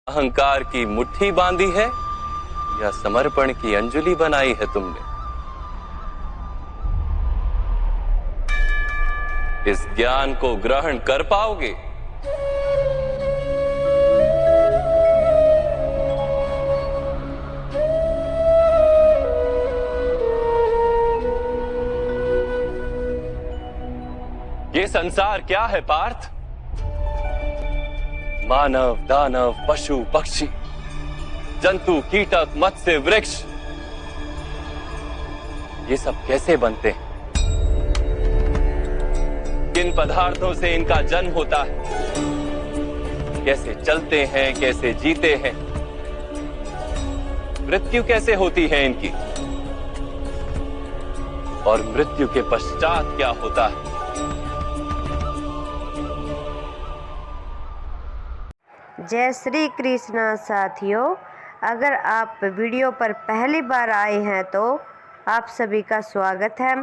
अहंकार की मुट्ठी बांधी है या समर्पण की अंजलि बनाई है तुमने? इस ज्ञान को ग्रहण कर पाओगे? ये संसार क्या है पार्थ? मानव, दानव, पशु, पक्षी, जंतु, कीटक, मत्स्य, वृक्ष, ये सब कैसे बनते हैं? किन पदार्थों से इनका जन्म होता है? कैसे चलते हैं, कैसे जीते हैं? मृत्यु कैसे होती है इनकी? और मृत्यु के पश्चात क्या होता है? जय श्री कृष्ण साथियों, अगर आप वीडियो पर पहली बार आए हैं तो आप सभी का स्वागत है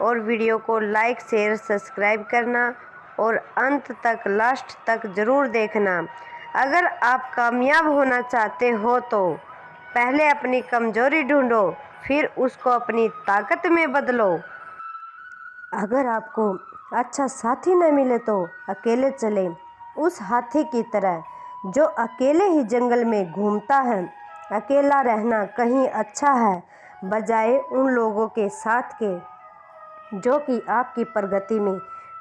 और वीडियो को लाइक शेयर सब्सक्राइब करना और अंत तक लास्ट तक ज़रूर देखना। अगर आप कामयाब होना चाहते हो तो पहले अपनी कमजोरी ढूंढो, फिर उसको अपनी ताकत में बदलो। अगर आपको अच्छा साथी न मिले तो अकेले चले, उस हाथी की तरह जो अकेले ही जंगल में घूमता है। अकेला रहना कहीं अच्छा है बजाय उन लोगों के साथ के जो कि आपकी प्रगति में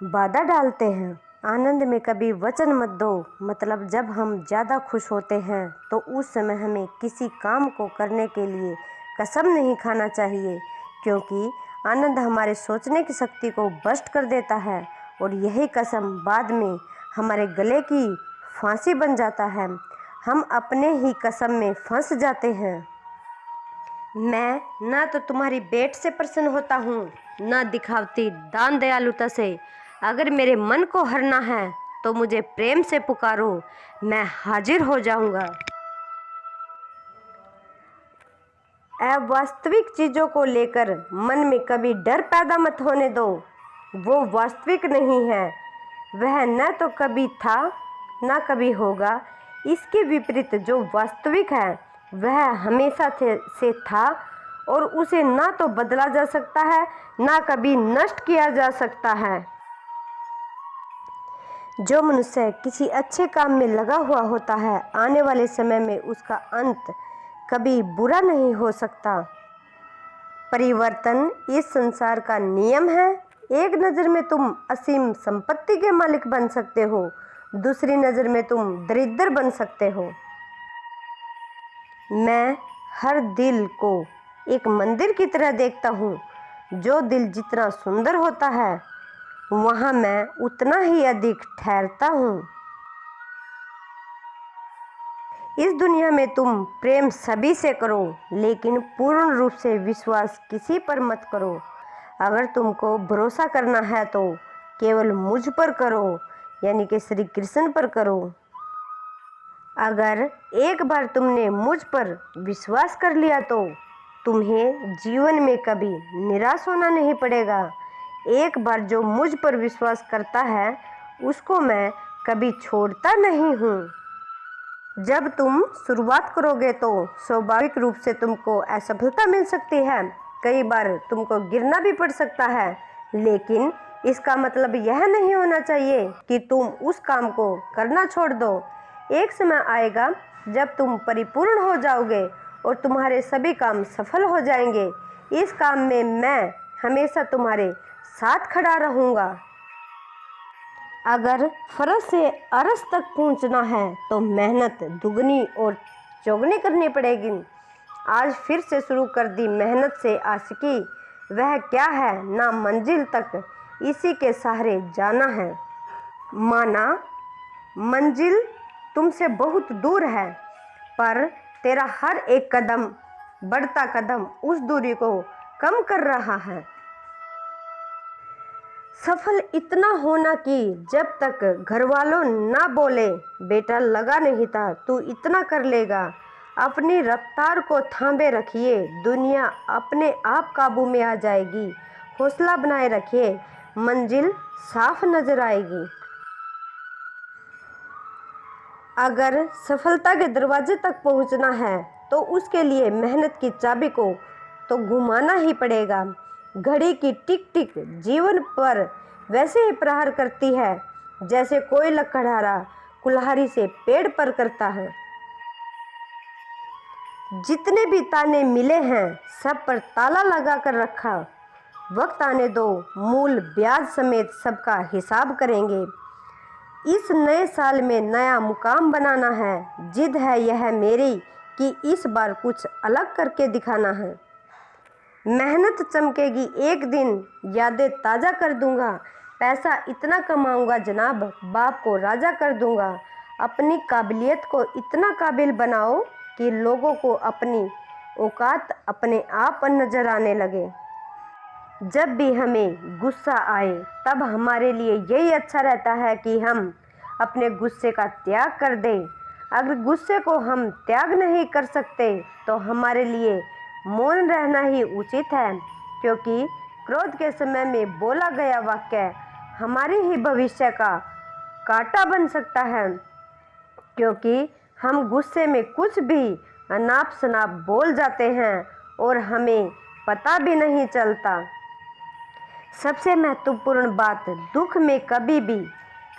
बाधा डालते हैं। आनंद में कभी वचन मत दो, मतलब जब हम ज़्यादा खुश होते हैं तो उस समय हमें किसी काम को करने के लिए कसम नहीं खाना चाहिए, क्योंकि आनंद हमारे सोचने की शक्ति को भ्रष्ट कर देता है और यही कसम बाद में हमारे गले की फांसी बन जाता है। हम अपने ही कसम में फंस जाते हैं। मैं ना तो तुम्हारी भेंट से प्रसन्न होता हूँ, ना दिखावती दान दयालुता से। अगर मेरे मन को हरना है तो मुझे प्रेम से पुकारो, मैं हाजिर हो जाऊंगा। अवास्तविक चीज़ों को लेकर मन में कभी डर पैदा मत होने दो। वो वास्तविक नहीं है, वह न तो कभी था ना कभी होगा। इसके विपरीत जो वास्तविक है वह हमेशा से था और उसे ना तो बदला जा सकता है ना कभी नष्ट किया जा सकता है। जो मनुष्य किसी अच्छे काम में लगा हुआ होता है, आने वाले समय में उसका अंत कभी बुरा नहीं हो सकता। परिवर्तन इस संसार का नियम है। एक नज़र में तुम असीम संपत्ति के मालिक बन सकते हो, दूसरी नज़र में तुम दरिद्र बन सकते हो। मैं हर दिल को एक मंदिर की तरह देखता हूँ। जो दिल जितना सुंदर होता है वहाँ मैं उतना ही अधिक ठहरता हूँ। इस दुनिया में तुम प्रेम सभी से करो, लेकिन पूर्ण रूप से विश्वास किसी पर मत करो। अगर तुमको भरोसा करना है तो केवल मुझ पर करो, यानी कि श्री कृष्ण पर करो। अगर एक बार तुमने मुझ पर विश्वास कर लिया तो तुम्हें जीवन में कभी निराश होना नहीं पड़ेगा। एक बार जो मुझ पर विश्वास करता है उसको मैं कभी छोड़ता नहीं हूँ। जब तुम शुरुआत करोगे तो स्वाभाविक रूप से तुमको असफलता मिल सकती है, कई बार तुमको गिरना भी पड़ सकता है, लेकिन इसका मतलब यह नहीं होना चाहिए कि तुम उस काम को करना छोड़ दो। एक समय आएगा जब तुम परिपूर्ण हो जाओगे और तुम्हारे सभी काम सफल हो जाएंगे। इस काम में मैं हमेशा तुम्हारे साथ खड़ा रहूँगा। अगर फरस से अरस तक पहुँचना है तो मेहनत दुगनी और चौगुनी करनी पड़ेगी। आज फिर से शुरू कर दी मेहनत से आशिकी। वह क्या है ना मंजिल तक इसी के सहारे जाना है। माना मंजिल तुमसे बहुत दूर है, पर तेरा हर एक कदम बढ़ता कदम उस दूरी को कम कर रहा है। सफल इतना होना कि जब तक घर वालों ना बोले बेटा लगा नहीं था, तू इतना कर लेगा। अपनी रफ्तार को थामे रखिए, दुनिया अपने आप काबू में आ जाएगी। हौसला बनाए रखिए, मंजिल साफ नजर आएगी। अगर सफलता के दरवाजे तक पहुंचना है तो उसके लिए मेहनत की चाबी को तो घुमाना ही पड़ेगा। घड़ी की टिक टिक जीवन पर वैसे ही प्रहार करती है जैसे कोई लकड़हारा कुल्हाड़ी से पेड़ पर करता है। जितने भी ताने मिले हैं सब पर ताला लगा कर रखा। वक्त आने दो, मूल ब्याज समेत सबका हिसाब करेंगे। इस नए साल में नया मुकाम बनाना है। जिद है यह मेरी कि इस बार कुछ अलग करके दिखाना है। मेहनत चमकेगी एक दिन, यादें ताज़ा कर दूंगा। पैसा इतना कमाऊंगा जनाब, बाप को राजा कर दूंगा। अपनी काबिलियत को इतना काबिल बनाओ कि लोगों को अपनी औकात अपने आप नजर आने लगे। जब भी हमें गुस्सा आए तब हमारे लिए यही अच्छा रहता है कि हम अपने गुस्से का त्याग कर दें। अगर गुस्से को हम त्याग नहीं कर सकते तो हमारे लिए मौन रहना ही उचित है, क्योंकि क्रोध के समय में बोला गया वाक्य हमारे ही भविष्य का कांटा बन सकता है, क्योंकि हम गुस्से में कुछ भी अनाप शनाप बोल जाते हैं और हमें पता भी नहीं चलता। सबसे महत्वपूर्ण बात, दुख में कभी भी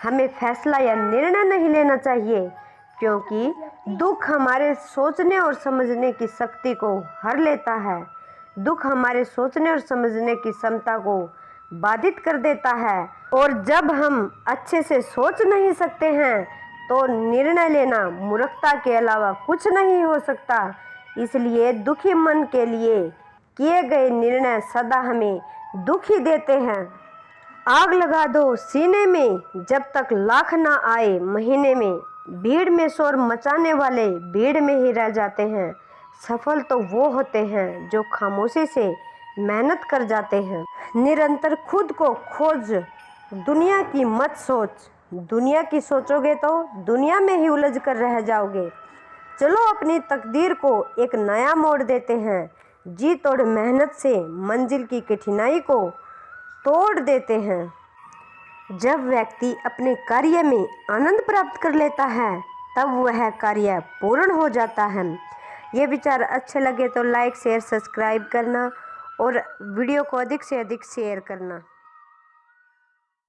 हमें फैसला या निर्णय नहीं लेना चाहिए, क्योंकि दुख हमारे सोचने और समझने की शक्ति को हर लेता है। दुख हमारे सोचने और समझने की क्षमता को बाधित कर देता है, और जब हम अच्छे से सोच नहीं सकते हैं तो निर्णय लेना मूर्खता के अलावा कुछ नहीं हो सकता। इसलिए दुखी मन के लिए किए गए निर्णय सदा हमें दुख ही देते हैं। आग लगा दो सीने में, जब तक लाख ना आए महीने में। भीड़ में शोर मचाने वाले भीड़ में ही रह जाते हैं। सफल तो वो होते हैं जो खामोशी से मेहनत कर जाते हैं। निरंतर खुद को खोज, दुनिया की मत सोच। दुनिया की सोचोगे तो दुनिया में ही उलझ कर रह जाओगे। चलो अपनी तकदीर को एक नया मोड़ देते हैं। जी तोड़ मेहनत से मंजिल की कठिनाई को तोड़ देते हैं। जब व्यक्ति अपने कार्य में आनंद प्राप्त कर लेता है तब वह कार्य पूर्ण हो जाता है। ये विचार अच्छे लगे तो लाइक शेयर सब्सक्राइब करना और वीडियो को अधिक से अधिक शेयर करना।